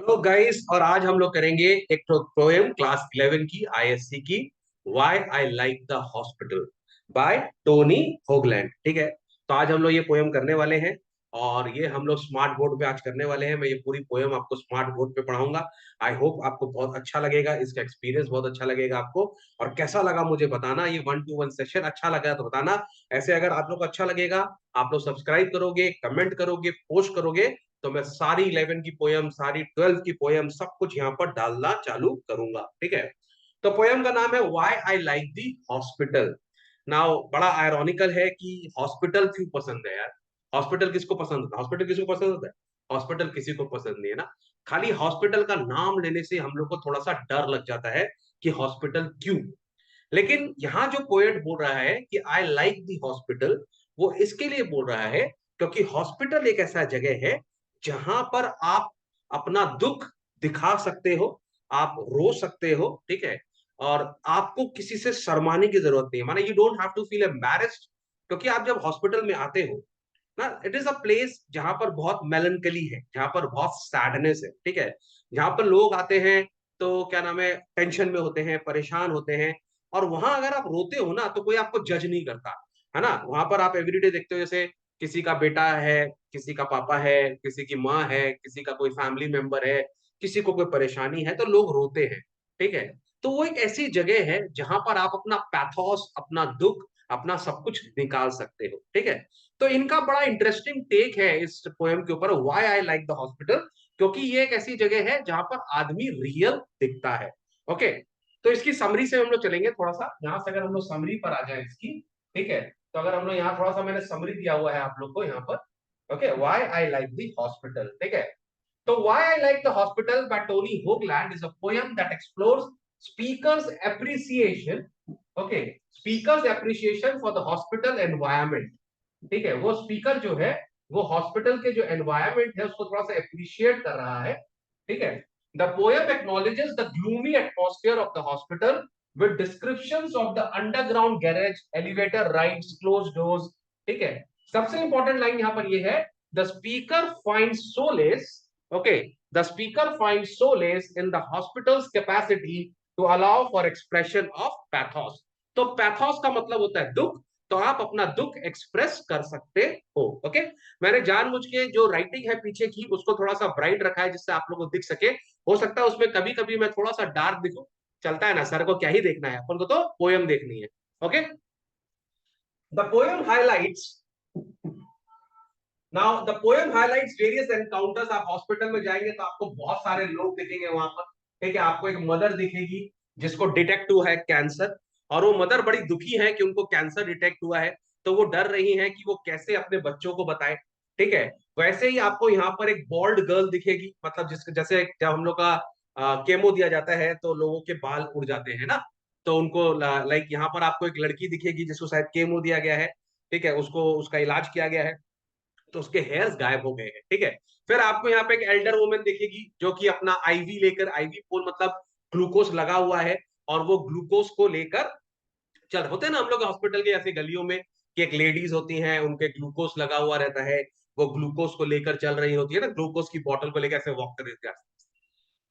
Hello guys. और आज हम लोग करेंगे एक तो पोएम क्लास 11 की आईएससी की, why I like the hospital by Tony Hoagland. ठीक है, तो आज हम लोग ये पोएम करने वाले हैं और ये हम लोग स्मार्ट बोर्ड पे आज करने वाले हैं। मैं ये पूरी पोएम आपको स्मार्ट बोर्ड पे पढ़ाऊंगा। आई होप आपको बहुत अच्छा लगेगा, इसका एक्सपीरियंस बहुत अच्छा लगेगा आपको। और कैसा लगा मुझे बताना, ये 1-to-1 सेशन अच्छा लगा तो बताना। ऐसे अगर आप लोग को अच्छा लगेगा, आप लोग सब्सक्राइब करोगे, कमेंट करोगे, पोस्ट करोगे, तो मैं सारी 11 की पोयम, सारी 12 की पोयम, सब कुछ यहाँ पर डालना चालू करूंगा। ठीक है, तो पोयम का नाम है why I like the hospital. Now बड़ा आयरॉनिकल है कि हॉस्पिटल क्यों पसंद है यार। हॉस्पिटल किसको पसंद होता है? हॉस्पिटल किसको पसंद होता है? हॉस्पिटल किसी को पसंद नहीं है ना। खाली हॉस्पिटल का नाम लेने से हम लोग को थोड़ा सा डर लग जाता है कि हॉस्पिटल क्यों। लेकिन यहाँ जो पोएट बोल रहा है कि आई लाइक दी हॉस्पिटल, वो इसके लिए बोल रहा है क्योंकि हॉस्पिटल एक ऐसा जगह है जहां पर आप अपना दुख दिखा सकते हो, आप रो सकते हो। ठीक है, और आपको किसी से शर्माने की जरूरत नहीं है, माना you don't have to feel embarrassed. क्योंकि आप जब हॉस्पिटल में आते हो ना, इट इज अ प्लेस जहां पर बहुत मेलनकली है, जहां पर बहुत सैडनेस है। ठीक है, जहां पर लोग आते हैं तो क्या नाम है, टेंशन में होते हैं, परेशान होते हैं। और वहां अगर आप रोते हो ना तो कोई आपको जज नहीं करता है ना। वहां पर आप एवरीडे देखते हो, जैसे किसी का बेटा है, किसी का पापा है, किसी की माँ है, किसी का कोई फैमिली मेंबर है, किसी को कोई परेशानी है तो लोग रोते हैं। ठीक है, तो वो एक ऐसी जगह है जहां पर आप अपना पैथोस, अपना दुख, अपना सब कुछ निकाल सकते हो। ठीक है, तो इनका बड़ा इंटरेस्टिंग टेक है इस पोएम के ऊपर, why I like the hospital. क्योंकि ये एक ऐसी जगह है जहां पर आदमी रियल दिखता है। ओके, तो इसकी समरी से हम लोग चलेंगे थोड़ा सा। यहां से अगर हम लोग समरी पर आ जाए इसकी, ठीक है, तो अगर हम लोग यहाँ थोड़ा सा, मैंने समरी दिया हुआ है आप लोग को यहाँ पर। Okay, why I like the hospital. ठीक है, तो Why I Like the Hospital by Tony Hoagland is a poem that explores speakers' appreciation, okay, speakers' appreciation for the hospital environment। ठीक है, वो स्पीकर जो है वो हॉस्पिटल के जो एनवायरमेंट है उसको थोड़ा सा अप्रिशिएट कर रहा है। ठीक है, the poem acknowledges the gloomy atmosphere of the hospital with descriptions of the underground garage, elevator rides, close doors. ठीक है, सबसे इंपॉर्टेंट लाइन यहां पर ये है, the speaker find solace, okay, the speaker find solace in the hospital's capacity to allow for expression of pathos. तो pathos का मतलब होता है दुख, तो आप अपना दुख एक्सप्रेस कर सकते हो। ओके, मैंने जानबूझ के जो राइटिंग है पीछे की उसको थोड़ा सा ब्राइट रखा है जिससे आप लोगों को दिख सके। हो सकता है उसमें कभी कभी मैं थोड़ा सा डार्क दिखूं, चलता है ना, सर को क्या ही देखना है, अपन को तो पोयम देखनी है। Okay, the poem highlights, now the poem highlights various encounters. आप हॉस्पिटल में जाएंगे तो आपको बहुत सारे लोग दिखेंगे वहां पर। ठीक है, आपको एक मदर दिखेगी जिसको डिटेक्ट हुआ है कैंसर, और वो मदर बड़ी दुखी है कि उनको कैंसर डिटेक्ट हुआ है। तो वो डर रही है कि वो कैसे अपने बच्चों को बताए। ठीक है, वैसे ही आपको यहाँ पर एक बॉल्ड गर्ल दिखेगी, मतलब जिसके जैसे जब हम लोग का केमो दिया जाता है तो लोगों के बाल उड़ जाते हैं ना, तो उनको लाइक यहाँ पर आपको एक लड़की दिखेगी जिसको शायद केमो दिया गया है। ठीक है, उसको उसका इलाज किया गया है तो उसके हेयर्स गायब हो गए हैं। ठीक है, फिर आपको यहाँ पे एक एल्डर वुमेन दिखेगी जो कि अपना आईवी लेकर, आईवी पोल मतलब ग्लूकोज लगा हुआ है, और वो ग्लूकोज को लेकर चल, होते हैं ना हम लोग हॉस्पिटल के ऐसे गलियों में कि एक लेडीज होती हैं, उनके ग्लूकोज लगा हुआ रहता है, वो ग्लूकोज को लेकर चल रही होती है ना, ग्लूकोज की बोतल को लेकर ऐसे वॉक कर रही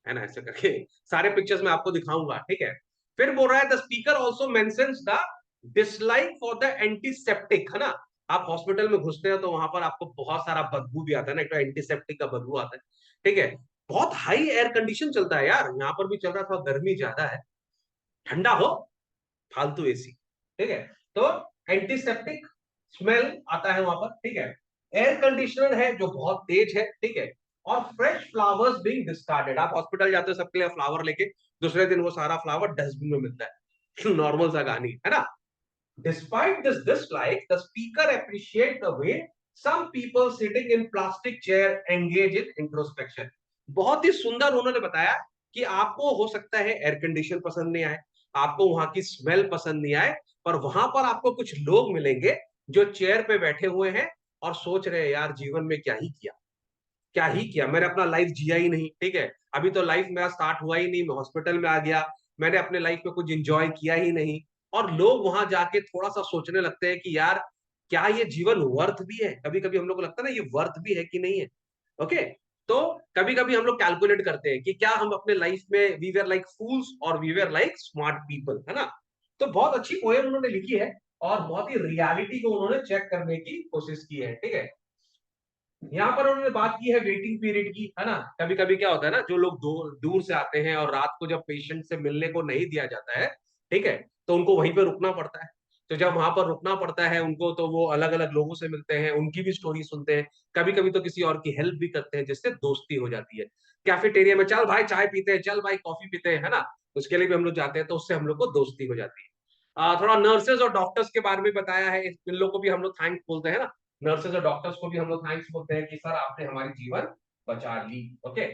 है ना, ऐसे करके सारे पिक्चर्स में आपको दिखाऊंगा। ठीक है, फिर बोल रहा है the speaker also mentions the dislike for the antiseptic, है ना। आप हॉस्पिटल में घुसते हो तो वहां पर आपको बहुत सारा बदबू भी आता है ना, एक तो एंटीसेप्टिक का बदबू आता है। ठीक है, बहुत हाई एयर कंडीशन चलता है यार, यहाँ पर भी चल रहा था, गर्मी ज्यादा है, ठंडा हो, फालतू एसी। ठीक है, तो एंटीसेप्टिक स्मेल आता है वहां पर। ठीक है, एयर कंडीशनर है जो बहुत तेज है। ठीक है, और फ्रेश फ्लावर्स बीइंग डिस्कार्डेड। आप हॉस्पिटल जाते हो सबके लिए फ्लावर लेके, दूसरे दिन वो सारा फ्लावर डस्टबिन में मिलता है। नॉर्मल सा कहानी है ना। Despite this dislike, the speaker appreciate the way some people sitting in plastic chair engage in introspection। बहुत ही सुंदर उन्होंने बताया कि आपको हो सकता है एयर कंडीशन पसंद नहीं आए, आपको वहां की स्मेल पसंद नहीं आए, पर वहां पर आपको कुछ लोग मिलेंगे जो चेयर पे बैठे हुए हैं और सोच रहे हैं यार जीवन में क्या ही किया, क्या ही किया, मैंने अपना लाइफ जिया ही नहीं। ठीक है, अभी तो लाइफ मेरा स्टार्ट हुआ ही नहीं, मैं हॉस्पिटल में आ गया, मैंने अपने लाइफ में कुछ एंजॉय किया ही नहीं। और लोग वहां जाके थोड़ा सा सोचने लगते हैं कि यार क्या ये जीवन वर्थ भी है। कभी कभी हम लोग को लगता है ना ये वर्थ भी है कि नहीं है। ओके, तो कभी कभी हम लोग कैलकुलेट करते हैं कि क्या हम अपने लाइफ में वी वेर लाइक फूल्स और we were like smart people, है ना। तो बहुत अच्छी पोएम उन्होंने लिखी है और बहुत ही रियलिटी को उन्होंने चेक करने की कोशिश की है, ठीक है। यहाँ पर उन्होंने बात की है वेटिंग पीरियड की, है ना। कभी कभी क्या होता है ना, जो लोग दूर से आते हैं और रात को जब पेशेंट से मिलने को नहीं दिया जाता है, ठीक है, तो उनको वहीं पे रुकना पड़ता है। तो जब वहां पर रुकना पड़ता है उनको, तो वो अलग अलग लोगों से मिलते हैं, उनकी भी स्टोरी सुनते हैं, कभी कभी तो किसी और की हेल्प भी करते हैं, जिससे दोस्ती हो जाती है। कैफेटेरिया में चल भाई चाय पीते हैं, चल भाई कॉफी पीते हैं, है ना, उसके लिए भी हम लोग जाते हैं, तो उससे हम लोग को दोस्ती हो जाती है। थोड़ा नर्सेज और डॉक्टर्स के बारे में बताया है, इन लोग को भी हम लोग थैंक्स बोलते हैं ना। नर्सेज और डॉक्टर्स को भी हम लोग थैंक्स बोलते हैं कि सर आपने हमारी जीवन बचा ली। Okay,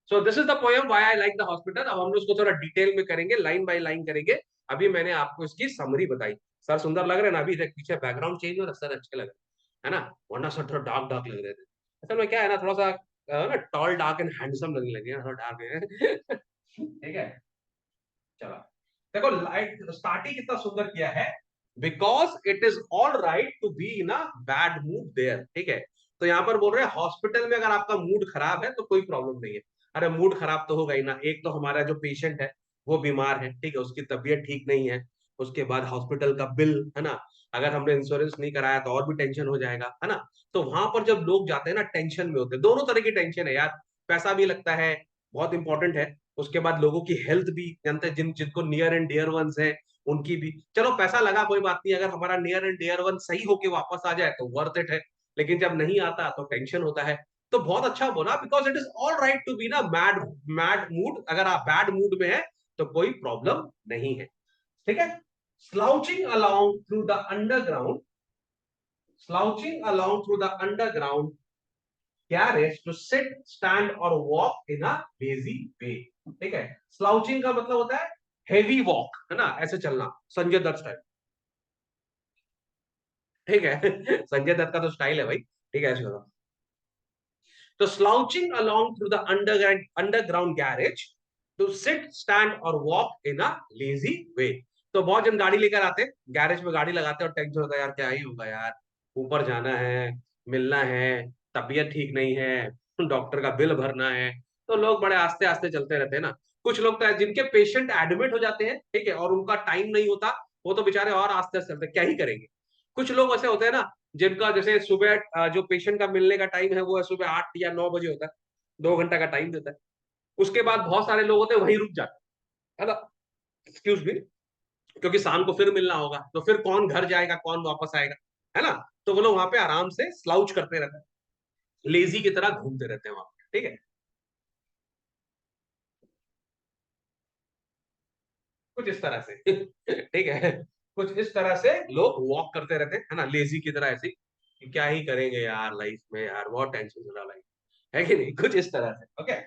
so this is the poem why I like the hospital. अब हम लोग उसको थोड़ा डिटेल में करेंगे, लाइन बाय लाइन करेंगे। अभी मैंने आपको इसकी समरी बताई। सर सुंदर लग रहे हैं ना, अभी पीछे बैकग्राउंड चेंज हो रहा है, सर अच्छे लग रहे हैं, है ना। वरना सर थोड़ा डार्क डार्क लग रहे थे। असल में क्या है ना, थोड़ा सा ना टॉल डार्क एंड हैंडसम लगने लगे हैं, थोड़ा डार्क है। ठीक है, चलो देखो लाइट स्टार्टिंग कितना सुंदर किया है। Because it is all right to be in a bad mood there, ठीक है। तो यहाँ पर बोल रहे हैं हॉस्पिटल में अगर आपका मूड खराब है तो कोई प्रॉब्लम नहीं है। अरे मूड खराब तो होगा ही ना, एक तो हमारा जो पेशेंट है वो बीमार है, ठीक है, उसकी तबीयत ठीक नहीं है, उसके बाद हॉस्पिटल का बिल, है ना, अगर हमने इंश्योरेंस नहीं कराया तो और भी टेंशन हो जाएगा, है ना। तो वहां पर जब लोग जाते हैं ना, टेंशन में होते हैं, दोनों तरह की टेंशन है यार। पैसा भी लगता है, बहुत इंपॉर्टेंट है। उसके बाद लोगों की हेल्थ भी जानते हैं, जिनको नियर एंड डियर वंस है उनकी भी। चलो पैसा लगा कोई बात नहीं, अगर हमारा नियर एंड डियर वन सही होके वापस आ जाए तो वर्थ इट है। लेकिन जब नहीं आता तो टेंशन होता है। तो बहुत अच्छा बोला, because it is all right to be ना मैड मैड मूड। अगर आप बैड मूड में है तो कोई प्रॉब्लम नहीं है, ठीक है। Slouching along through the underground, slouching along through the underground garage to sit stand और walk in a lazy way, ठीक है। स्लाउचिंग का मतलब होता है हेवी वॉक, है ना, ऐसे चलना, संजय दत्त स्टाइल, ठीक है। संजय दत्त का तो स्टाइल है भाई, ठीक है, ऐसे करो। तो slouching along through the underground garage to sit stand और walk in a lazy way. तो बहुत जन गाड़ी लेकर आते, गैरेज में गाड़ी लगाते और टेंशन होता है यार क्या ही होगा यार, ऊपर जाना है, मिलना है, तबीयत ठीक नहीं है, डॉक्टर का बिल भरना है। तो लोग बड़े आस्ते आस्ते चलते रहते हैं ना। कुछ लोग तो जिनके पेशेंट एडमिट हो जाते हैं, ठीक है, और उनका टाइम नहीं होता, वो तो बेचारे और आस्ते आस्ते चलते, क्या ही करेंगे। कुछ लोग ऐसे होते हैं ना, जिनका जैसे सुबह जो पेशेंट का मिलने का टाइम है वो है सुबह 8 या 9 बजे होता है, 2 घंटा का टाइम देता है। उसके बाद बहुत सारे लोग होते हैं वहीं रुक जाते हैं ना, एक्सक्यूज मी, क्योंकि शाम को फिर मिलना होगा, तो फिर कौन घर जाएगा, कौन वापस आएगा, है ना। तो वो लोग वहां पे आराम से स्लाउच करते रहते हैं, लेजी की तरह घूमते रहते हैं वहां पे, ठीक है। कुछ इस तरह से ठीक है, कुछ इस तरह से लोग वॉक करते रहते हैं, है ना, लेजी की तरह ऐसे कि क्या ही करेंगे यार लाइफ में, यार बहुत टेंशन चला लाइफ, है कि नहीं, कुछ इस तरह से। Okay,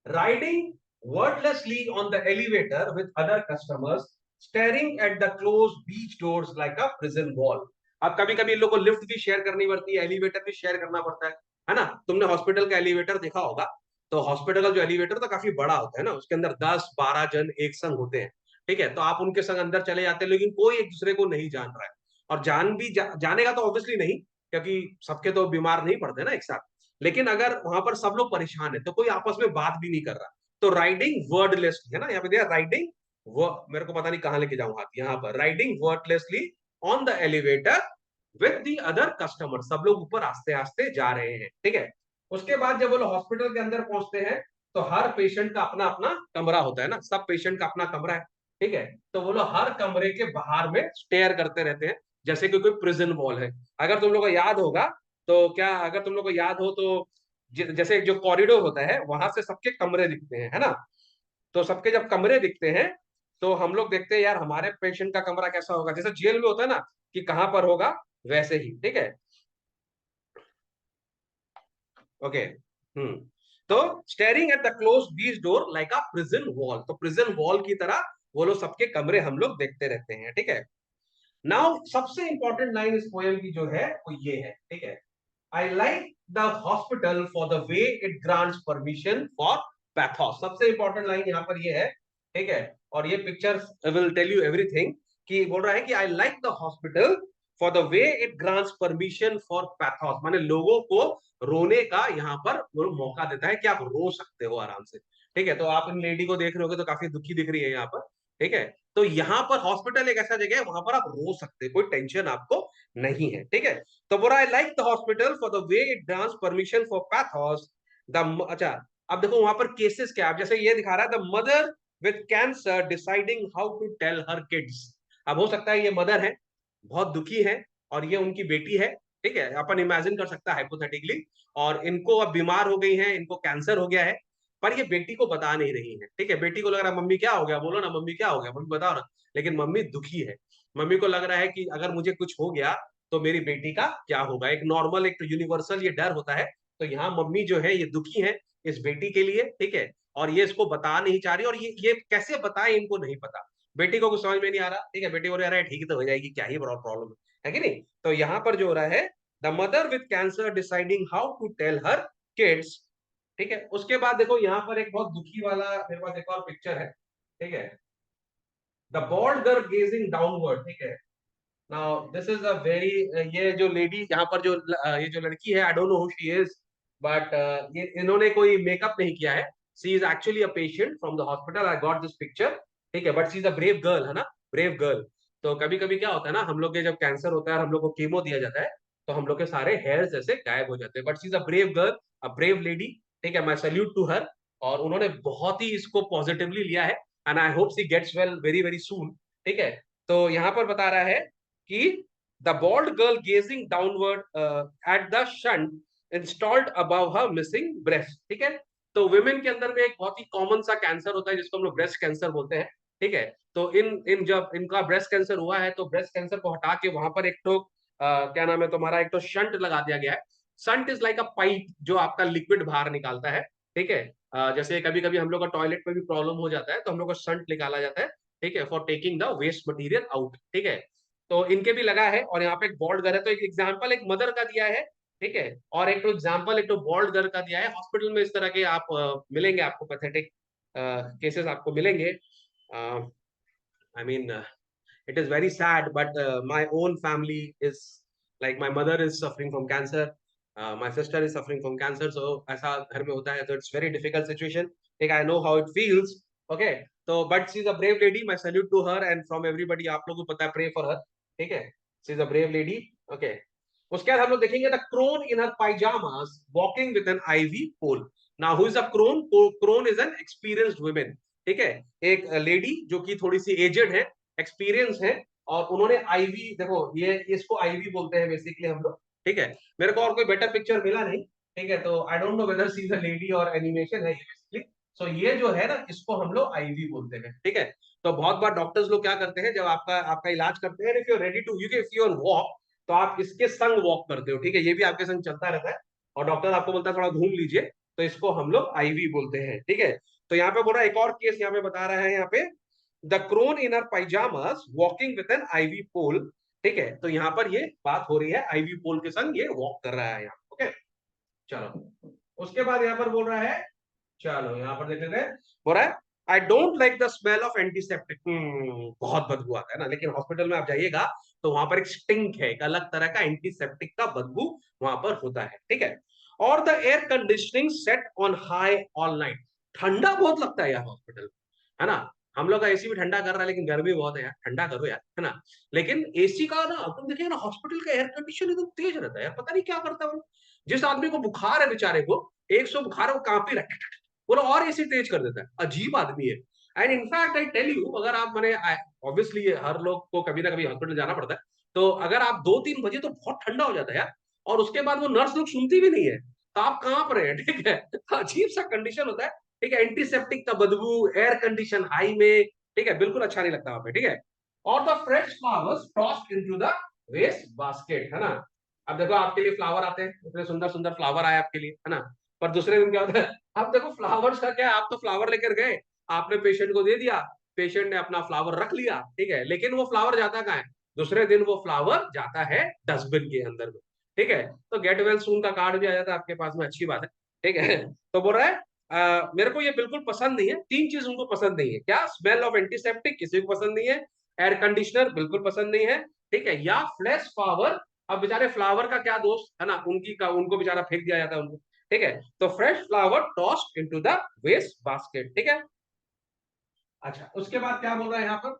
riding wordlessly on the elevator with other customers, staring at the closed beach doors like a prison wall। अब कभी कभी लोगों को लिफ्ट भी शेयर करनी पड़ती है, एलिवेटर भी शेयर करना पड़ता है ना। तुमने हॉस्पिटल का एलिवेटर देखा होगा, तो हॉस्पिटल का जो एलिवेटर तो काफी बड़ा होता है ना, उसके अंदर 10-12 जन एक संग होते हैं, ठीक है। तो आप उनके संग अंदर चले जाते हैं, लेकिन कोई एक दूसरे को नहीं जान रहा है। और जान भी जानेगा तो ऑब्वियसली नहीं, क्योंकि सबके तो बीमार नहीं पड़ते ना एक साथ। लेकिन अगर वहां पर सब लोग परेशान है तो कोई आपस में बात भी नहीं कर रहा। तो राइडिंग वर्डलेसली, है ना, यहाँ पे दिया राइडिंग, वो मेरे को पता नहीं कहाँ लेके जाऊं हाथ, यहाँ पर riding wordlessly on the elevator with the other customer. सब लोग ऊपर आस्ते आस्ते जा रहे हैं, ठीक है। उसके बाद जब वो लोग हॉस्पिटल के अंदर पहुंचते हैं, तो हर पेशेंट का अपना अपना कमरा होता है ना, सब पेशेंट का अपना कमरा है, ठीक है। तो वो लोग हर कमरे के बाहर में स्टेयर करते रहते हैं, जैसे कि कोई प्रिजन वॉल है। अगर तुम लोग को याद होगा, तो क्या अगर तुम लोग को याद हो तो जैसे जो कॉरिडोर होता है वहां से सबके कमरे दिखते हैं, है ना। तो सबके जब कमरे दिखते हैं तो हम लोग देखते हैं यार हमारे पेशेंट का कमरा कैसा होगा, जैसे जेल में होता है ना कि कहाँ पर होगा, वैसे ही, ठीक है। ओके, हम्म। तो staring at the close beach door like a prison wall, तो प्रिजन वॉल की तरह वो लोग सबके कमरे हम लोग देखते रहते हैं, ठीक है। नाउ सबसे इंपॉर्टेंट लाइन इस पोएम की जो है वो ये है, ठीक है। I like the hospital for the way it grants permission for pathos। सबसे इंपॉर्टेंट लाइन यहाँ पर ये है, ठीक है। और ये picture will tell you everything, कि बोल रहा है कि I like the hospital for the way it grants permission for pathos, माने लोगों को रोने का यहाँ पर वो मौका देता है कि आप रो सकते हो आराम से। ठीक है, तो आप इन लेडी को देख रहे होगे तो काफी दुखी दिख रही है यहाँ पर। ठीक है, तो यहाँ पर हॉस्पिटल एक ऐसा जगह है वहां पर आप रो सकते हैं, कोई टेंशन आपको नहीं है। ठीक है, तो बोला आई like the hospital for the way it grants permission for pathos the, अच्छा अब देखो वहां पर केसेस क्या है, जैसे ये दिखा रहा है the mother with cancer deciding how to tell her kids. अब हो सकता है ये मदर है, बहुत दुखी है, और ये उनकी बेटी है। ठीक है, अपन इमेजिन कर सकता है हाइपोथेटिकली, और इनको अब बीमार हो गई है, इनको कैंसर हो गया है, पर ये बेटी को बता नहीं रही है। ठीक है, बेटी को लग रहा है मम्मी क्या हो गया, बोलो ना मम्मी क्या हो गया, मम्मी बताओ ना। लेकिन मम्मी दुखी है, मम्मी को लग रहा है कि अगर मुझे कुछ हो गया तो मेरी बेटी का क्या होगा। एक नॉर्मल, एक यूनिवर्सल ये डर होता है। तो यहाँ मम्मी जो है ये दुखी है इस बेटी के लिए। ठीक है, और ये इसको बता नहीं चाह रही, और ये कैसे बताए इनको नहीं पता। बेटी को कुछ समझ में नहीं आ रहा। ठीक है, बेटी बोल रहा है ठीक तो हो जाएगी, क्या ही बड़ा प्रॉब्लम है कि नहीं। तो यहाँ पर जो हो रहा है the mother with cancer deciding how to tell her kids. ठीक है, उसके बाद देखो यहाँ पर एक बहुत दुखी वाला मेरे पास एक और पिक्चर है। ठीक है, the bald girl gazing downward. ठीक है, now this is a very, ये जो लेडी यहाँ पर जो ये जो लड़की है, I don't know who she is, but ये इन्होंने कोई मेकअप नहीं किया है। She is actually a patient from the hospital, I got this picture. ठीक है, but she is a brave girl, है ना, ब्रेव गर्ल। तो कभी कभी क्या होता है ना, हम लोग के जब कैंसर होता है और हम लोग को कीमो दिया जाता है, तो हम लोग के सारे हेयर जैसे गायब हो जाते हैं, but she is a brave girl, a brave lady. ठीक है, माई सल्यूट टू हर। और उन्होंने बहुत ही इसको पॉजिटिवली लिया है, and I hope she gets well very very soon. ठीक है, तो यहाँ पर बता रहा है कि the bald girl gazing downward at the shunt installed above her missing breast. ठीक है, तो वुमेन के अंदर में एक बहुत ही कॉमन सा कैंसर होता है जिसको हम लोग ब्रेस्ट कैंसर बोलते हैं। ठीक है, तो इन इन जब इनका ब्रेस्ट कैंसर हुआ है तो ब्रेस्ट कैंसर को हटा के वहां पर एक तो क्या नाम है तुम्हारा, एक तो शंट लगा दिया गया है। Shunt is like a pipe जो आपका लिक्विड बाहर निकालता है। ठीक है, जैसे कभी कभी हम लोग का टॉयलेट में भी प्रॉब्लम हो जाता है तो हम लोग को शंट निकाला जाता है। ठीक है, for taking the waste material out. ठीक है, तो इनके भी लगा है, और यहाँ पे एक बॉल्ड गर्ल है, तो एक एग्जांपल एक मदर का दिया है। ठीक है, और एक तो एग्जांपल एक तो बॉल्ड गर्ल का दिया है। हॉस्पिटल में इस तरह के आप मिलेंगे, आपको पैथेटिक केसेस आपको मिलेंगे। I mean it is very sad, but my own family is like my mother is suffering from cancer, my sister is suffering from cancer, so ऐसा घर में होता है, तो it's very difficult situation. like I know how it feels. Okay, so but she's a brave lady, my salute to her and from everybody, आप लोगों को पता है, pray for her. ठीक है, she's a brave lady. Okay, उसके बाद हम लोग देखेंगे the crone in her pyjamas walking with an IV pole. Now who is a crone? Crone is an experienced women. ठीक है, एक लेडी जो कि थोड़ी सी एजेड है, एक्सपीरियंस है, और उन्होंने आईवी, देखो ये इसको आईवी बोलते हैं बेसिकली हम लोग। ठीक है, मेरे को और कोई बेटर पिक्चर मिला नहीं। ठीक है, तो I don't know whether C is a lady और एनिमेशन है ये बेसिकली। सो ये जो है ना, इसको हम लोग आईवी बोलते हैं। ठीक है, तो बहुत बार डॉक्टर्स लोग क्या करते हैं, जब आपका आपका इलाज करते हैं, if you are ready to, if you are walk, तो आप इसके संग वॉक करते हो। ठीक है, ये भी आपके संग चलता रहता है, और डॉक्टर आपको बोलता है थोड़ा घूम लीजिए, तो इसको हम लोग आईवी बोलते हैं। ठीक है, तो यहाँ पे बोल रहा है, एक और केस यहाँ पे बता रहा है, यहाँ पे the crone in her pyjamas walking with an IV pole. ठीक है, तो यहाँ पर ये बात हो रही है, आईवी पोल के संग ये वॉक कर रहा है यहाँ। ओके, चलो उसके बाद यहाँ पर बोल रहा है, चलो यहाँ पर देख लेते हैं, बोल रहा है I don't like the smell of antiseptic. बहुत बदबू आता है ना, लेकिन हॉस्पिटल में आप जाइएगा तो वहां पर एक स्टिंक है, एक अलग तरह का एंटीसेप्टिक का बदबू वहां पर होता है। ठीक है, और the air conditioning set on high all night. ठंडा बहुत लगता है यार हॉस्पिटल, है ना। हम लोग का एसी भी ठंडा कर रहा है, लेकिन गर्मी बहुत है यार, ठंडा करो यार, है ना। लेकिन एसी का ना, तुम देखिए ना, हॉस्पिटल का एयर कंडीशन एकदम तेज रहता है यार, पता नहीं क्या करता है वो। जिस आदमी को बुखार है बेचारे को, 100 बुखार है, वो कांपी रहा है, वो लोग और एसी तेज कर देता है, अजीब आदमी है। And in fact I tell you, अगर आप मैंने, ऑब्वियसली हर लोग को कभी ना कभी हॉस्पिटल जाना पड़ता है, तो अगर आप 2-3 बजे तो बहुत ठंडा हो जाता है यार, और उसके बाद वो नर्स लोग सुनती भी नहीं है, तो आप कांप रहे हैं। ठीक है, अजीब सा कंडीशन होता है। ठीक है, एंटीसेप्टिक का बदबू, एयर कंडीशन हाई में। ठीक है, बिल्कुल अच्छा नहीं लगता वहां पे। ठीक है, और the fresh flowers tossed into the waste basket, है ना। अब देखो आपके लिए फ्लावर आते हैं, इतने सुंदर सुंदर फ्लावर आए आपके लिए, है ना, पर दूसरे दिन क्या होता है, अब देखो फ्लावर्स का क्या है, आप तो फ्लावर लेकर गए, आपने पेशेंट को दे दिया, पेशेंट ने अपना फ्लावर रख लिया। ठीक है, लेकिन वो फ्लावर जाता कहाँ है? दूसरे दिन वो फ्लावर जाता है डस्टबिन के अंदर में। ठीक है, तो गेट वेल सून का कार्ड भी आ जाता है आपके पास में, अच्छी बात है। ठीक है, तो बोल रहा है मेरे को ये बिल्कुल पसंद नहीं है। 3 चीज उनको पसंद नहीं है, क्या? स्मेल ऑफ एंटीसेप्टिक किसी को पसंद नहीं है, एयर कंडीशनर बिल्कुल पसंद नहीं है, ठीक है, या फ्लैश फ्लावर। अब बेचारे फ्लावर का क्या दोष है ना, उनको बेचारा फेंक दिया जाता है उनको, ठीक है। तो fresh flower tossed into the waste basket, ठीक है। अच्छा, उसके बाद क्या बोल रहा है यहाँ पर,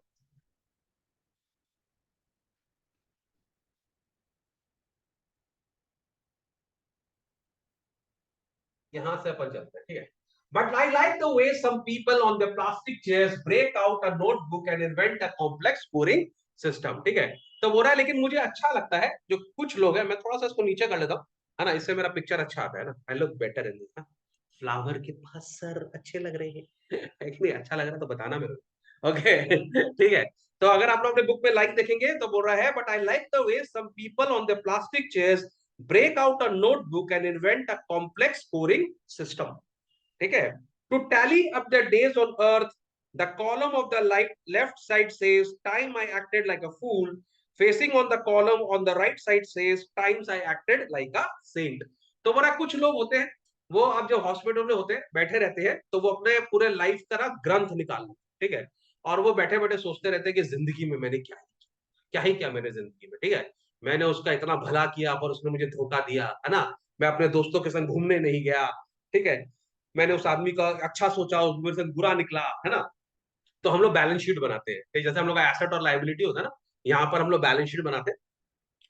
यहां से अपन चलते हैं, ठीक है। But I like the way some people on the plastic chairs break out a notebook and invent a complex scoring system, ठीक है। तो बोल रहा है लेकिन मुझे अच्छा लगता है जो कुछ लोग हैं, मैं थोड़ा सा इसको नीचे कर लेता हूँ, है ना, इससे मेरा पिक्चर अच्छा आता है ना, I look better in this ना। फ्लावर के पास सर अच्छे लग रहे हैं है कि नहीं, अच्छा लग रहा है तो बताना मेरे को, ओके ठीक है। तो अगर आप लोग अपने बुक में लाइक देखेंगे तो बोल रहा है but I like the way some people on the plastic chairs break out a notebook and invent a complex scoring system, ठीक है। To tally up the days on earth, the column of the left side says time I acted like a fool, facing on the column on the right side says times I acted like a saint। तो बड़ा कुछ लोग होते हैं, वो अब जो hospital में होते हैं बैठे रहते हैं, तो वो अपने पूरे लाइफ का ग्रंथ निकाल लेते, ठीक है। और वो बैठे बैठे सोचते रहते हैं कि जिंदगी में मैंने क्या ही क्या मैंने जिंदगी में, ठीक है। मैंने उसका इतना भला किया पर उसने मुझे धोखा दिया, है ना। मैं अपने दोस्तों के संग घूमने नहीं गया, ठीक है। मैंने उस आदमी का अच्छा सोचा, उस मेरे से बुरा निकला, है ना। तो हम लोग बैलेंस शीट बनाते हैं, जैसे हम लोग का एसेट और लाइबिलिटी होता है ना, यहाँ पर हम लोग बैलेंस शीट बनाते हैं,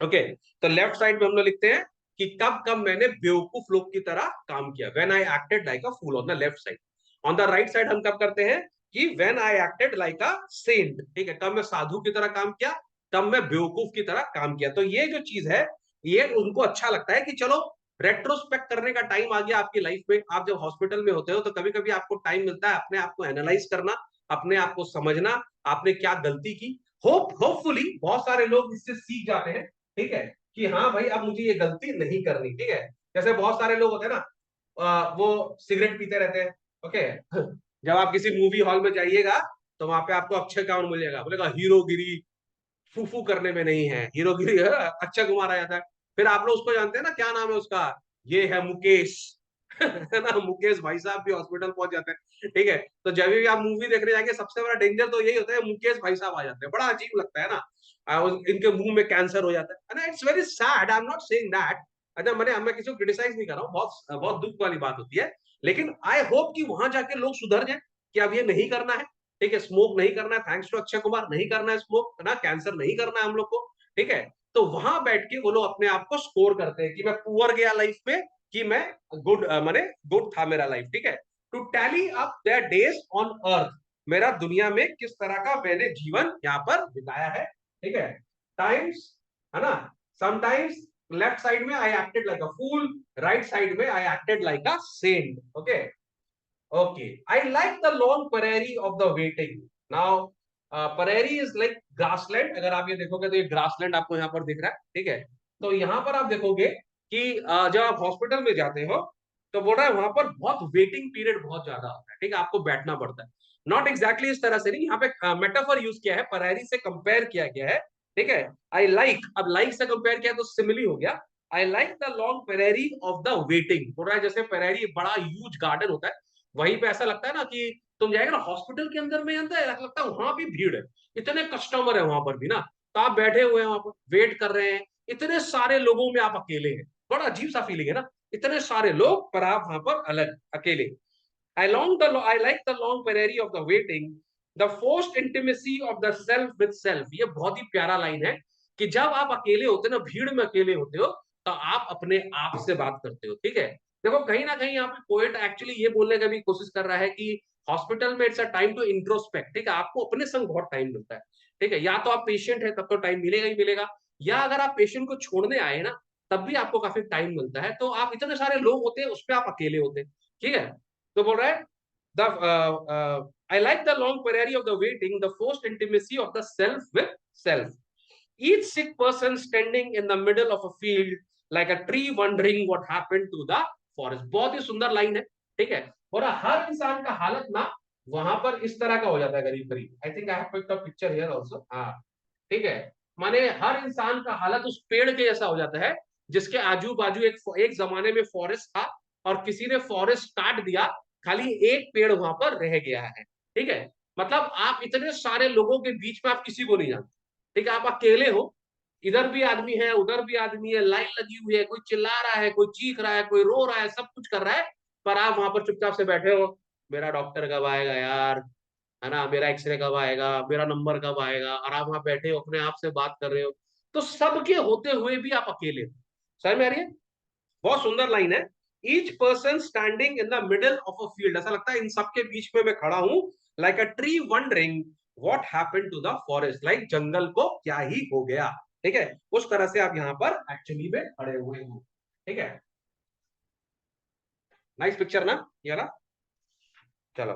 ओके। तो लेफ्ट साइड में हम लोग लिखते हैं कि कब कब मैंने बेवकूफ लोग की तरह काम किया, when I acted like a fool, on the left side. On the right side हम कब करते हैं कि when I acted like a saint, ठीक है, कब मैं साधु की तरह काम किया, तब मैं बेवकूफ की तरह काम किया। तो ये जो चीज है, ये उनको अच्छा लगता है कि चलो रेट्रोस्पेक्ट करने का टाइम आ गया आपकी लाइफ में। आप जब हॉस्पिटल में होते हो तो कभी कभी आपको टाइम मिलता है अपने आप को एनालाइज करना, अपने आप को समझना, आपने क्या गलती की। होपफुली बहुत सारे लोग इससे सीख जाते हैं, ठीक है, कि हाँ भाई अब मुझे ये गलती नहीं करनी, ठीक है। जैसे बहुत सारे लोग होते हैं ना, वो सिगरेट पीते रहते हैं, ओके जब आप किसी मूवी हॉल में जाइएगा तो वहां पे आपको अक्षय कुमार मिलेगा, बोलेगा हीरोगिरी फूफू करने में नहीं है, हीरोगिरी है, अक्षय कुमार आ जाता है। फिर आप लोग उसको जानते हैं ना, क्या नाम है उसका, ये है मुकेश है ना, मुकेश भाई साहब भी हॉस्पिटल पहुंच जाते हैं, ठीक है। तो जब भी आप मूवी देखने जाएंगे सबसे बड़ा डेंजर तो यही होता है, मुकेश भाई साहब आ जाते हैं, बड़ा अजीब लगता है ना। इनके मुंह में कैंसर हो जाता है ना, it's very sad, I am not saying that. अच्छा, मैं किसी को क्रिटिसाइज नहीं कर रहा हूँ, बहुत बहुत दुख वाली बात होती है। लेकिन आई होप कि वहां जाके लोग सुधर जाए कि अब ये नहीं करना है, ठीक है। स्मोक नहीं करना है, थैंक्स टू अक्षय कुमार, नहीं करना है स्मोक, है ना, कैंसर नहीं करना है हम लोग को, ठीक है। तो वहां बैठ के वो लोग अपने आप को स्कोर करते हैं कि मैं पुअर गया लाइफ में, कि मैं गुड माने गुड था मेरा लाइफ, ठीक है। To tally up their days on earth, मेरा दुनिया में किस तरह का मैंने जीवन यहाँ पर बिताया है, ठीक है। टाइम्स, है ना, समटाइम्स लेफ्ट साइड में I acted like a fool, right side में I acted like a saint, okay. Okay, I like the long prairie of the waiting. Now, prairie is like grassland. अगर आप ये देखोगे तो ये grassland आपको यहाँ पर दिख रहा है, ठीक है। तो यहाँ पर आप देखोगे कि जब आप हॉस्पिटल में जाते हो तो बोल रहा है वहां पर बहुत वेटिंग पीरियड बहुत ज्यादा होता है, ठीक है, आपको बैठना पड़ता है। नॉट एग्जैक्टली इस तरह से नहीं, यहाँ पे मेटाफर यूज किया है, परेरी से कंपेयर किया गया है, ठीक है। आई लाइक, अब लाइक से कंपेयर किया तो सिमिली हो गया। I like the long prairie of the waiting, बोल रहा है जैसे पेरेरी बड़ा ह्यूज गार्डन होता है, वहीं पे ऐसा लगता है ना कि तुम जाएगा ना हॉस्पिटल के अंदर में, अंदर ऐसा लगता है वहां भी भीड़ है, इतने कस्टमर है वहां पर भी ना। तो आप बैठे हुए हैं वहां पर वेट कर रहे हैं, इतने सारे लोगों में आप अकेले हैं, बड़ा अजीब सा फीलिंग है ना, इतने सारे लोग पर आप वहां पर अलग अकेले। I like the long parody of the waiting, the forced intimacy of the self with self। ये बहुत ही प्यारा लाइन है कि जब आप अकेले होते हो ना, भीड़ में अकेले होते हो, तो आप अपने आप से बात करते हो, ठीक है। देखो कहीं ना कहीं यहाँ पे पोएट एक्चुअली ये बोलने का भी कोशिश कर रहा है कि हॉस्पिटल में it's a time to introspect, ठीक है, आपको अपने संग बहुत टाइम मिलता है, ठीक है। या तो आप पेशेंट है तब तो टाइम मिलेगा ही मिलेगा, या अगर आप पेशेंट को छोड़ने आए ना तब भी आपको काफी टाइम मिलता है। तो आप इतने सारे लोग होते हैं उस पर आप अकेले होते हैं, ठीक है। तो बोल रहा है I like the long parody of the waiting, the forced intimacy of the self with self. Each sick person standing in the middle of a field like a tree wondering what happened to the forest। बहुत ही सुंदर line है, ठीक है। और हर इंसान का हालत ना वहां पर इस तरह का हो जाता है करीब करीब। I think I have picked a picture here also, हाँ, ठीक है। माने हर इंसान का हालत उस पेड़ के जैसा हो जाता है जिसके आजू बाजू एक जमाने में फॉरेस्ट था और किसी ने फॉरेस्ट काट दिया, खाली एक पेड़ वहां पर रह गया है, ठीक है। मतलब आप इतने सारे लोगों के बीच में आप किसी को नहीं जानते, ठीक है, आप अकेले हो, इधर भी आदमी है, उधर भी आदमी है, लाइन लगी हुई है, कोई चिल्ला रहा है, कोई चीख रहा है, कोई रो रहा है, सब कुछ कर रहा है, पर आप वहां पर चुपचाप से बैठे हो। मेरा डॉक्टर कब आएगा यार, है ना, मेरा एक्सरे कब आएगा, मेरा नंबर कब आएगा, और आप वहां बैठे हो अपने आप से बात कर रहे हो। तो सबके होते हुए भी आप अकेले हो। समझ में आ रही है? बहुत सुंदर लाइन है। Each person standing in the middle of a field, ऐसा लगता है इन सबके बीच में मैं खड़ा हूं, like a tree wondering what happened to the forest, like जंगल को क्या ही हो गया। ठीक है, उस तरह से आप यहाँ पर एक्चुअली में खड़े हुए हो। ठीक है, नाइस पिक्चर ना ये वाला। चलो,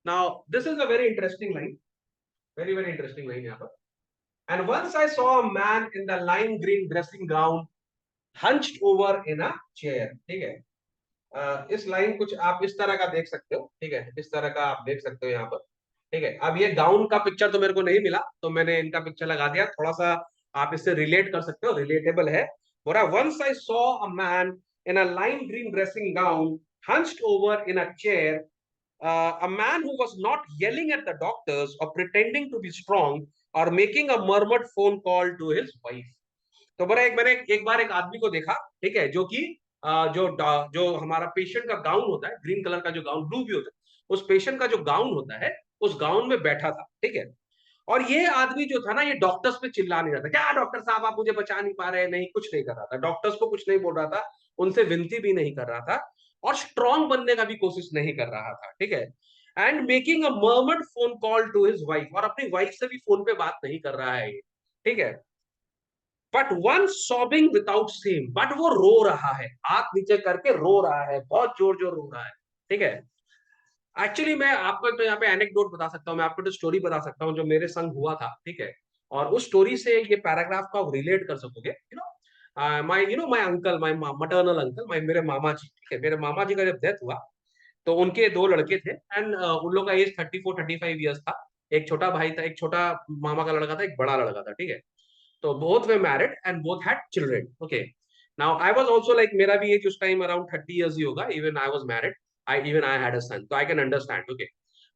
now this is a very interesting line, very very interesting line यहाँ पर। And once I saw a man in the lime green dressing gown hunched over in a chair. ठीक है, इस लाइन कुछ आप इस तरह का देख सकते हो। ठीक है, इस तरह का आप देख सकते हो यहाँ पर। ठीक है, अब ये गाउन का पिक्चर तो मेरे को नहीं मिला, तो मैंने इनका पिक्चर लगा दिया, थोड़ा सा आप इससे रिलेट कर सकते हो, रिलेटेबल है। बोला once I saw a man in a lime green dressing gown hunched over in a chair, a man who was not yelling at the doctors or pretending to be strong or making a murmured phone call to his wife. तो बड़ा एक मैंने एक बार एक आदमी को देखा, ठीक है, जो कि जो हमारा पेशेंट का गाउन होता है, ग्रीन कलर का जो गाउन, ब्लू भी होता है, उस पेशेंट का जो गाउन होता है, उस गाउन में बैठा था। ठीक है, और ये आदमी जो था ना, ये डॉक्टर्स पे चिल्ला नहीं रहा था, क्या डॉक्टर साहब आप मुझे बचा नहीं पा रहे, नहीं कुछ नहीं कर रहा था, डॉक्टर्स को कुछ नहीं बोल रहा था, उनसे विनती भी नहीं कर रहा था, और स्ट्रांग बनने का भी कोशिश नहीं कर रहा था। ठीक है, and making a murmured phone call to his wife, और अपनी वाइफ से भी फोन पे बात नहीं कर रहा है ये। ठीक है, but one sobbing without same, but वो रो रहा है, हाथ नीचे करके रो रहा है, बहुत जोर जोर रो रहा है। ठीक है, एक्चुअली मैं आपको तो यहाँ पे एनेक्डोट बता सकता हूँ, मैं आपको तो स्टोरी बता सकता हूँ जो मेरे संग हुआ था। ठीक है, और उस स्टोरी से ये पैराग्राफ को आप रिलेट कर सकोगे। My my uncle, my maternal uncle, my मेरे मामा जी। ठीक है, मेरे मामा जी का जब डेथ हुआ, तो उनके दो लड़के थे, एंड उन लोग का एज 34-35 ईयर्स था। एक छोटा भाई था, एक छोटा मामा का लड़का था, एक बड़ा लड़का था। ठीक है, तो both were married and both had children. Okay, now I was also like, मेरा भी एज उस टाइम अराउंड 30 ईयर्स ही होगा, even I was married, I had a son, so I can understand. Okay,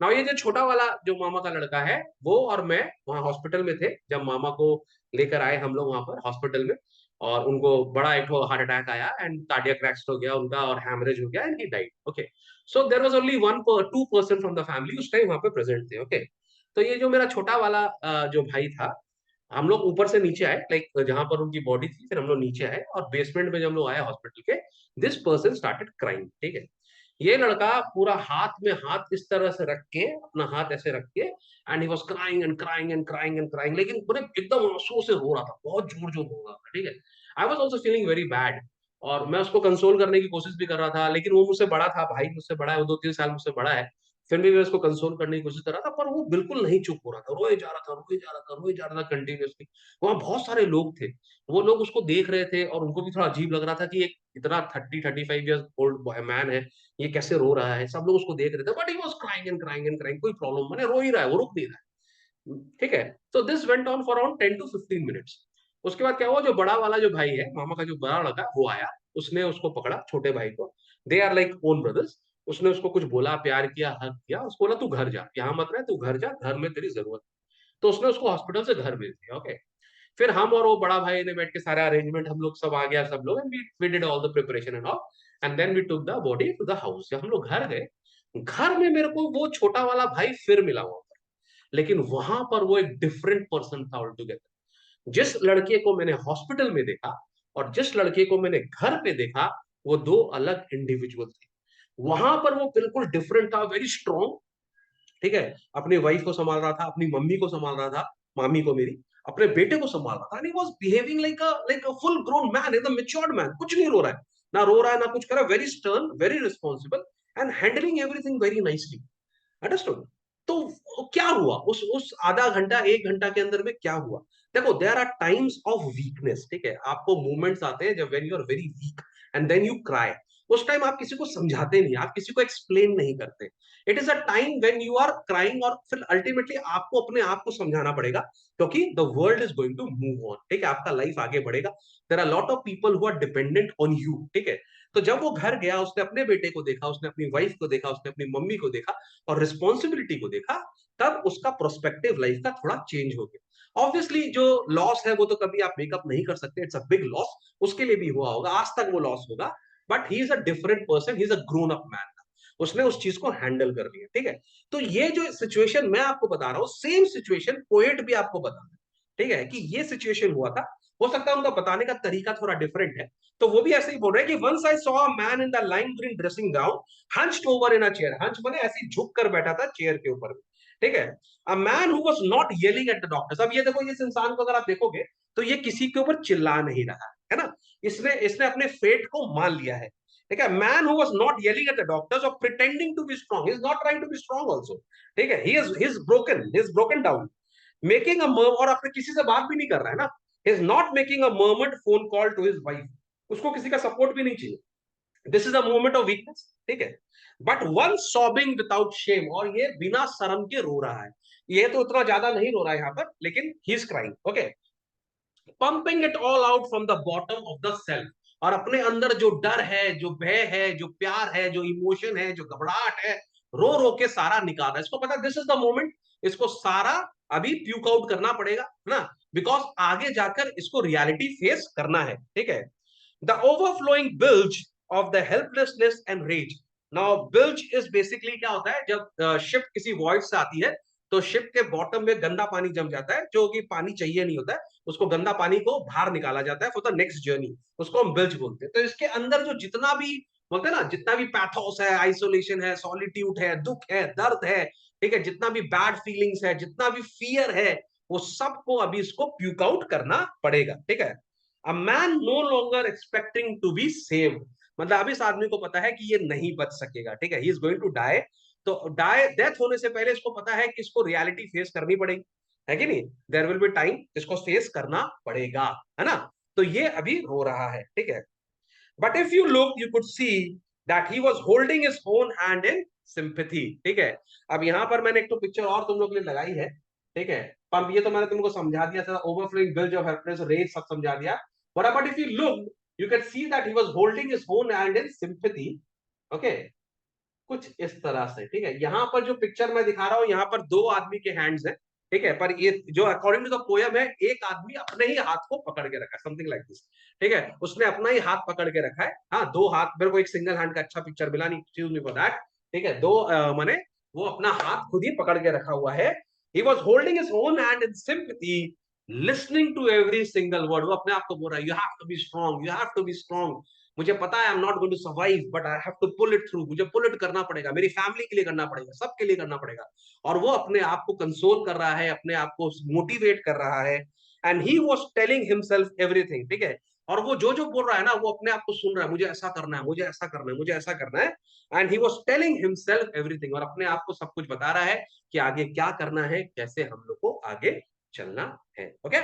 now ये जो छोटा वाला जो मामा का लड़का है, वो और मैं वहाँ हॉस्पिटल में थे जब मामा को लेकर आए हम लोग वहां पर हॉस्पिटल में, और उनको बड़ा एक हार्ट अटैक आया, एंड कार्डियक अरेस्ट हो गया उनका, और हैमरेज हो गया, and he died. Okay, so there was only one two person from the family उस टाइम वहां पे प्रेजेंट थे। ओके, तो ये जो मेरा छोटा वाला जो भाई था, हम लोग ऊपर से नीचे आए, लाइक जहां पर उनकी बॉडी थी, फिर हम लोग नीचे आए, और बेसमेंट में जब हम लोग आए हॉस्पिटल के, दिस पर्सन स्टार्टेड क्राइंग। ठीक है, ये लड़का पूरा हाथ में हाथ इस तरह से रख के, अपना हाथ ऐसे रख के, and he was crying and crying and crying and crying, लेकिन पूरे एकदम आंसू से रो रहा था, बहुत जोर जोर रो रहा था। ठीक है, I was also feeling very bad, और मैं उसको कंसोल करने की कोशिश भी कर रहा था, लेकिन वो मुझसे बड़ा था, भाई मुझसे बड़ा है, वो 2-3 साल मुझसे बड़ा है। फिर भी मैं उसको कंसोल करने की कोशिश कर रहा था, पर वो बिल्कुल नहीं चुप हो रहा था, रोए जा रहा था, रोए जा रहा था, रोए जा रहा था कंटिन्यूअसली। वहां बहुत सारे लोग थे, वो लोग उसको देख रहे थे, और उनको भी थोड़ा अजीब लग रहा था कि एक इतना 30-35 ईयर्स ओल्ड मैन है, ये कैसे रो रहा है, सब लोग उसको देख रहे थे, but he was crying and crying and crying, कोई प्रॉब्लम, मैंने रो ही रहा है, वो रुक नहीं रहा है। ठीक है, तो this went on for around 10 to 15 minutes. उसके बाद क्या हुआ, जो बड़ा वाला जो भाई है, मामा का जो बड़ा लड़का, वो आया, उसने उसको पकड़ा, छोटे भाई को, they are like own brothers. उसने उसको कुछ बोला, प्यार किया, हक किया, उसको बोला तू घर जा, यहाँ मत रह, तू घर जा, घर में तेरी जरूरत है। तो उसने उसको हॉस्पिटल से घर भेज दिया। ओके, फिर हम और वो बड़ा भाई ने बैठ के सारा अरेंजमेंट, हम लोग सब आ गया, सब लोग, and we did all the preparation and all, and then we took the body to the house. जब हम लोग घर गए, घर में मेरे को वो छोटा वाला भाई फिर मिला वहां पर, लेकिन वहां पर वो एक डिफरेंट पर्सन था ऑल टुगेदर। जिस लड़के को मैंने हॉस्पिटल में देखा और जिस लड़के को मैंने घर पे देखा, वो दो अलग इंडिविजुअल थे। वहां पर वो बिल्कुल डिफरेंट था, वेरी स्ट्रॉन्ग। ठीक है, अपनी वाइफ को संभाल रहा था, अपनी मम्मी को संभाल रहा था, मामी को मेरी, अपने बेटे को संभाल रहा था, and he was behaving like a full grown man, एकदम मैच्योर्ड मैन, कुछ नहीं रो रहा है, ना रो रहा है, ना कुछ कर रहा है, very stern, very responsible, and handling everything very nicely. Understood? तो क्या हुआ उस आधा घंटा 1 घंटा के अंदर में, क्या हुआ? देखो, there are times of weakness. ठीक है, आपको मोमेंट्स आते हैं जब when you are very weak and then you cry. उस टाइम आप किसी को समझाते नहीं, आप किसी को एक्सप्लेन नहीं करते। It is a time when you are crying, और फिर अल्टीमेटली आपको अपने आप को समझाना पड़ेगा, क्योंकि the world is going to move on. ठीक है, आपका लाइफ आगे बढ़ेगा, there are lot of people who are dependent on you. ठीक है, तो जब वो घर गया, उसने अपने बेटे को देखा, उसने अपनी वाइफ को देखा, उसने अपनी मम्मी को देखा, और रिस्पॉन्सिबिलिटी को देखा, तब उसका प्रोस्पेक्टिव लाइफ का थोड़ा चेंज हो गया। ऑब्वियसली जो लॉस है वो तो कभी आप मेकअप नहीं कर सकते, इट्स अ बिग लॉस, उसके लिए भी हुआ होगा, आज तक वो लॉस होगा, but he is a different person, he is a grown up man, उसने उस चीज को हैंडल कर लिया, ठीक है। तो ये जो सिचुएशन मैं आपको बता रहा हूँ, सेम सिचुएशन पोएट भी आपको बता रहा है, ठीक है, कि ये सिचुएशन हुआ था। हो सकता है उनका बताने का तरीका थोड़ा डिफरेंट है, तो वो भी ऐसे ही बोल रहे हैं कि once I saw a man in the lime green dressing gown hunched over in a chair, hunch माने ऐसे ही झुक कर बैठा था चेयर के ऊपर, ठीक है। A man who was not yelling at the doctors, अब ये देखो, इस इंसान को अगर आप देखोगे तो ये किसी के ऊपर चिल्ला नहीं रहा है ना, इसने इसने अपने फेट को मान लिया है, ठीक है। Man who was not yelling at the doctors और pretending to be strong, he is not trying to be strong also, ठीक है, he is broken down, making a मर्म, और अपने किसी से बात भी नहीं कर रहा है ना, he is not making a murmured phone call to his wife, उसको किसी का सपोर्ट भी नहीं चाहिए, this is a moment of weakness, ठीक है। But one sobbing without shame, और ये बिना शर्म के रो रहा है, ये तो उतना ज्यादा नहीं रो रहा है यहाँ पर, लेकिन he is crying, okay, pumping it all out from the bottom of the self, और अपने अंदर जो डर है, जो भय है, जो प्यार है, जो इमोशन है, जो घबराहट है, रो रो के सारा निकाल रहा है, इसको पता दिस इज द मोमेंट, इसको सारा अभी प्यूक आउट करना पड़ेगा, है ना, बिकॉज आगे जाकर इसको रियलिटी फेस करना है, ठीक है। The overflowing bilge of the helplessness and rage. Now bilge is basically क्या होता है, जब शिप किसी वॉइड से आती है तो शिप के बॉटम में गंदा पानी जम जाता है, जो कि पानी चाहिए नहीं होता है, उसको गंदा पानी को बाहर निकाला जाता है फॉर द नेक्स्ट जर्नी, उसको हम बिल्ज बोलते हैं। तो इसके अंदर जो जितना भी बोलते हैं ना, जितना भी पैथोस है, आइसोलेशन है, सॉलिट्यूड है, दुख है, दर्द है, ठीक है, जितना भी बैड फीलिंग्स है, जितना भी फियर है, वो सबको अभी इसको प्यूक आउट करना पड़ेगा, ठीक है। A man no longer expecting to be saved, मतलब अब इस आदमी को पता है कि ये नहीं बच सकेगा, ठीक है, he is going to die, तो डाई, डेथ होने से पहले इसको पता है कि इसको रियलिटी फेस करनी पड़ेगी, है कि नहीं, देयर विल बी टाइम, इसको फेस करना पड़ेगा, है ना, तो ये अभी रो रहा है, ठीक है। But if you look you could see that he was holding his own hand in sympathy, ठीक है। अब यहां पर मैंने एक तो पिक्चर और तुम लोग के लिए लगाई है, ठीक है, पंप, ये तो मैंने तुमको समझा दिया था, overflowing builds of happiness, raise सब समझा दिया, but if you look you can see that he was holding his own hand in sympathy, okay, कुछ इस तरह से, ठीक है। यहाँ पर जो पिक्चर मैं दिखा रहा हूँ, यहाँ पर दो आदमी के हैंड्स हैं, ठीक है, पर ये जो अकॉर्डिंग टू द पोयम है, एक आदमी अपने ही हाथ को पकड़ के रखा है, समथिंग लाइक दिस, ठीक है, उसने अपना ही हाथ पकड़ के रखा है, हाँ, दो हाथ, मेरे को एक सिंगल हैंड का अच्छा पिक्चर मिला नहीं, एक्सक्यूज मी फॉर दैट, ठीक है, दो माने वो अपना हाथ खुद ही पकड़ के रखा हुआ है, he was holding his own hand in sympathy, listening to every single word, वो अपने आप को बोल रहा है, you have to be strong, you have to be strong, मुझे पता है I am not going to survive but I have to pull it through, मुझे पुल इट करना पड़ेगा, मेरी फैमिली के लिए करना पड़ेगा, सबके लिए करना पड़ेगा, और वो अपने आप को कंसोल कर रहा है, अपने आप को मोटिवेट कर रहा है, and he was telling himself everything, ठीक है, और वो जो जो बोल रहा है ना, वो अपने आप को सुन रहा है, मुझे ऐसा करना है, मुझे ऐसा करना है, मुझे ऐसा करना है, and he was telling himself everything, और अपने आप को सब कुछ बता रहा है कि आगे क्या करना है, कैसे हम लोग को आगे चलना है, ओके।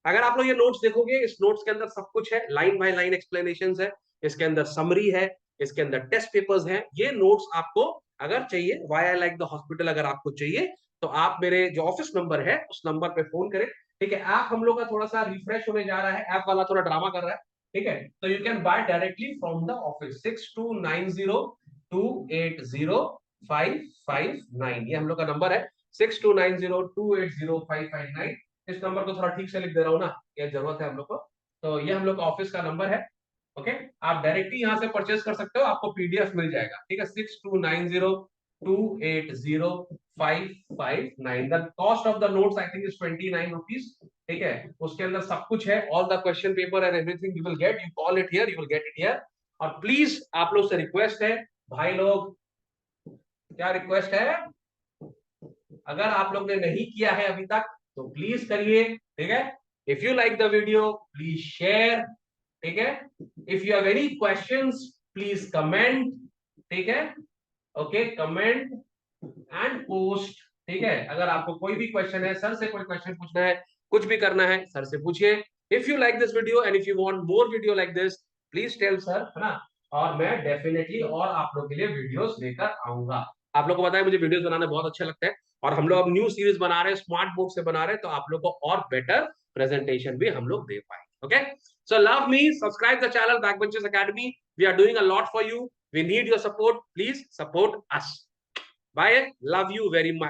अगर आप लोग ये नोट्स देखोगे, इस नोट्स के अंदर सब कुछ है, लाइन बाय लाइन एक्सप्लेनेशंस है, इसके अंदर समरी है, इसके अंदर टेस्ट पेपर्स हैं, ये नोट्स आपको अगर चाहिए, why I like the hospital अगर आपको चाहिए, तो आप मेरे जो ऑफिस नंबर है उस नंबर पे फोन करें, ठीक है। ऐप हम लोग का थोड़ा सा रिफ्रेश होने जा रहा है, ऐप वाला थोड़ा ड्रामा कर रहा है, ठीक है, तो you can buy directly from the office, 6290280559, ये हम लोग का नंबर है, 6290280559, इस नंबर को थोड़ा ठीक से लिख दे रहा हूँ ना, ये जरूरत है हम लोग को, तो ये हम लोग का ऑफिस का नंबर है, ओके। आप डायरेक्टली यहाँ से परचेज कर सकते हो, आपको पीडीएफ मिल जाएगा, ठीक है, 6290280559, the cost of the notes I think is 29 rupees, ठीक है, उसके अंदर सब कुछ है, all the question paper and everything you will get, you call it here, you will get it here, और प्लीज आप लोग से रिक्वेस्ट है भाई लोग, क्या रिक्वेस्ट है, अगर आप लोग ने नहीं किया है अभी तक तो प्लीज करिए, ठीक है, if you like the video please share, ठीक है, if you have any questions please comment, ठीक है, ओके, कमेंट एंड पोस्ट, ठीक है, अगर आपको कोई भी क्वेश्चन है, सर से कोई क्वेश्चन पूछना है, कुछ भी करना है, सर से पूछिए, if you like this video and if you want more video like this please tell sir, है ना, और मैं डेफिनेटली और आप लोग के लिए वीडियोस लेकर आऊंगा। आप लोग को पता है मुझे वीडियोस बनाने बहुत अच्छे लगते हैं, और हम लोग अब न्यू सीरीज बना रहे हैं, स्मार्ट बोर्ड से बना रहे हैं, तो आप लोग को और बेटर प्रेजेंटेशन भी हम लोग दे पाएंगे, okay. So love me, subscribe the channel Backbenchers Academy. We are doing a lot for you. We need your support. Please support us. Bye. Love you very much.